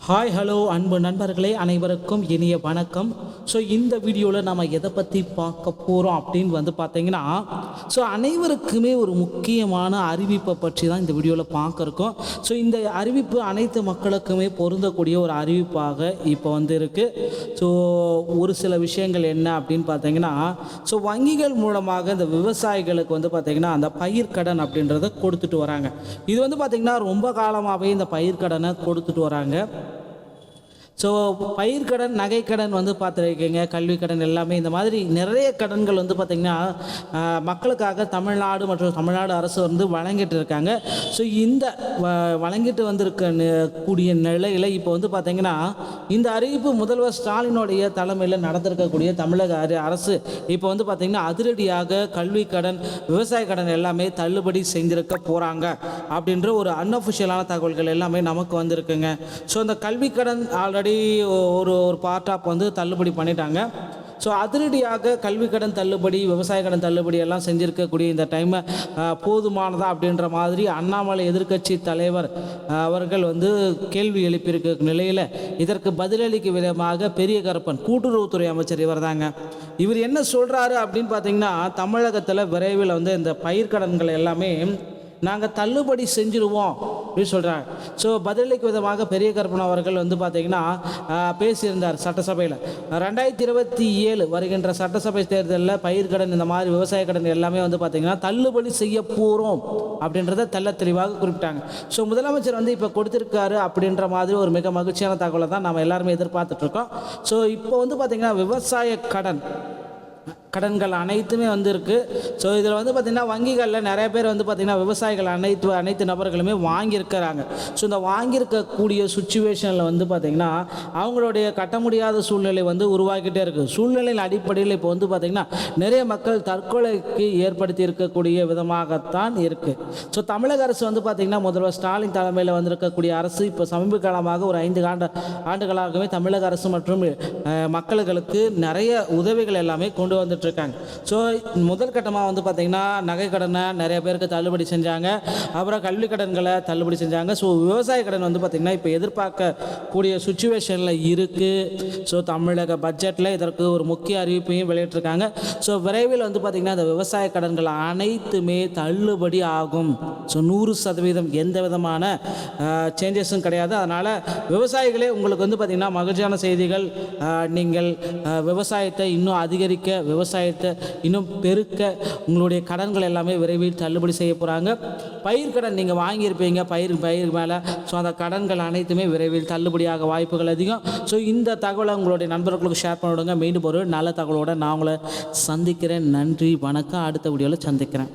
Hi hello அன்பு நண்பர்களே, அனைவருக்கும் இனிய வணக்கம். ஸோ இந்த வீடியோவில் நம்ம எதை பற்றி பார்க்க போகிறோம் அப்படின்னு பார்த்தீங்கன்னா, ஸோ அனைவருக்குமே ஒரு முக்கியமான அறிவிப்பை பற்றி தான் இந்த வீடியோவில் பார்க்க இருக்கோம். ஸோ இந்த அறிவிப்பு அனைத்து மக்களுக்குமே பொருந்தக்கூடிய ஒரு அறிவிப்பாக இப்போ இருக்குது. ஸோ ஒரு சில விஷயங்கள் என்ன அப்படின்னு பார்த்தீங்கன்னா, ஸோ வங்கிகள் மூலமாக இந்த விவசாயிகளுக்கு பார்த்தீங்கன்னா அந்த பயிர்க்கடன் அப்படின்றத கொடுத்துட்டு வராங்க. இது பார்த்தீங்கன்னா ரொம்ப காலமாகவே இந்த பயிர்க்கடனை கொடுத்துட்டு வராங்க. ஸோ பயிர்க்கடன், நகைக்கடன் பார்த்துருக்கீங்க, கல்விக்கடன் எல்லாமே இந்த மாதிரி நிறைய கடன்கள் பார்த்திங்கன்னா மக்களுக்காக தமிழ்நாடு மற்றும் தமிழ்நாடு அரசு வழங்கிட்டு இருக்காங்க. ஸோ இந்த வழங்கிட்டு கூடிய நிலையில் இப்போ பார்த்திங்கன்னா இந்த அறிவிப்பு முதல்வர் ஸ்டாலினுடைய தலைமையில் நடந்திருக்கக்கூடிய தமிழக அரசு இப்போ பார்த்திங்கன்னா அதிரடியாக கல்விக்கடன், விவசாய கடன் எல்லாமே தள்ளுபடி செஞ்சிருக்க போகிறாங்க அப்படின்ற ஒரு அன்அஃபிஷியலான தகவல்கள் எல்லாமே நமக்கு வந்திருக்குங்க. ஸோ அந்த கல்விக்கடன் ஆல்ரெடி ஒரு பார்ட் ஆஃப் தள்ளுபடி பண்ணிட்டாங்க. ஸோ அதிரடியாக கல்வி கடன் தள்ளுபடி, விவசாய கடன் தள்ளுபடி எல்லாம் செஞ்சுருக்கக்கூடிய இந்த டைமை போதுமானதா அப்படின்ற மாதிரி அண்ணாமலை எதிர்க்கட்சி தலைவர் அவர்கள் கேள்வி எழுப்பியிருக்க நிலையில் இதற்கு பதிலளிக்கும் விதமாக பெரிய கருப்பன் கூட்டுறவுத்துறை அமைச்சர் இவர் தாங்க. இவர் என்ன சொல்கிறாரு அப்படின்னு பார்த்தீங்கன்னா, தமிழகத்தில் விரைவில் இந்த பயிர்க்கடன்கள் எல்லாமே நாங்கள் தள்ளுபடி செஞ்சுருவோம் அப்படின்னு சொல்கிறாங்க. ஸோ பதிலளிக்கும் விதமாக பெரிய கருப்பன் அவர்கள் பார்த்திங்கன்னா பேசியிருந்தார் சட்டசபையில். 2027 வருகின்ற சட்டசபை தேர்தலில் பயிர்க்கடன், இந்த மாதிரி விவசாய கடன் எல்லாமே பார்த்திங்கன்னா தள்ளுபடி செய்ய போகிறோம் அப்படின்றத தெள்ள தெளிவாக குறிப்பிட்டாங்க. ஸோ முதலமைச்சர் இப்போ கொடுத்துருக்காரு அப்படின்ற மாதிரி ஒரு மிக மகிழ்ச்சியான தகவலை தான் நம்ம எல்லாருமே எதிர்பார்த்துட்ருக்கோம். ஸோ இப்போ பார்த்திங்கன்னா விவசாய கடன்கள் அனைத்துமே இருக்குது. ஸோ இதில் பார்த்திங்கன்னா வங்கிகளில் நிறைய பேர் பார்த்திங்கன்னா விவசாயிகள் அனைத்து நபர்களுமே வாங்கியிருக்கிறாங்க. ஸோ இந்த வாங்கியிருக்கக்கூடிய சுச்சுவேஷனில் பார்த்திங்கன்னா அவங்களுடைய கட்ட முடியாத சூழ்நிலை உருவாக்கிட்டே இருக்குது. சூழ்நிலையின் அடிப்படையில் இப்போ பார்த்திங்கன்னா நிறைய மக்கள் தற்கொலைக்கு ஏற்படுத்தி இருக்கக்கூடிய விதமாகத்தான் இருக்குது. ஸோ தமிழக அரசு பார்த்திங்கன்னா முதல்வர் ஸ்டாலின் தலைமையில் இருக்கக்கூடிய அரசு இப்போ சமீப காலமாக ஒரு 5 ஆண்டுகளாகவே தமிழக அரசு மற்றும் மக்களுக்கு நிறைய உதவிகள் எல்லாமே கொண்டு வந்துட்டு இருக்காங்க. ஸோ முதல் கட்டமாக பார்த்திங்கன்னா நகை கடனை நிறைய பேருக்கு தள்ளுபடி செஞ்சாங்க. அப்புறம் கல்வி கடன்களை தள்ளுபடி செஞ்சாங்க. ஸோ விவசாய கடன் பார்த்திங்கன்னா இப்போ எதிர்பார்க்கக்கூடிய சுச்சுவேஷனில் இருக்குது. ஸோ தமிழக பட்ஜெட்டில் இதற்கு ஒரு முக்கிய அறிவிப்பையும் வெளியிட்டிருக்காங்க. ஸோ விரைவில் பார்த்திங்கன்னா இந்த விவசாய கடன்கள் அனைத்துமே தள்ளுபடி ஆகும். ஸோ 100% எந்த விதமான சேஞ்சஸும் கிடையாது. அதனால் விவசாயிகளே உங்களுக்கு பார்த்திங்கன்னா மகிழ்ச்சியான செய்திகள். நீங்கள் விவசாயத்தை இன்னும் அதிகரிக்க, விவசாயத்தை இன்னும் பெருக்க உங்களுடைய கடன்கள் எல்லாமே விரைவில் தள்ளுபடி செய்ய போகிறாங்க. பயிர்க்கடன் நீங்கள் வாங்கியிருப்பீங்க பயிர் மேலே. ஸோ அந்த கடன்கள் அனைத்துமே விரைவில் தள்ளுபடியாக வாய்ப்புகள் அதிகம். ஸோ இந்த தகவலை உங்களுடைய நண்பர்களுக்கு ஷேர் பண்ணிவிடுங்க. மீண்டும் ஒரு நல்ல தகவலோடு நான் உங்களை சந்திக்கிறேன். நன்றி, வணக்கம். அடுத்த வீடியோவில் சந்திக்கிறேன்.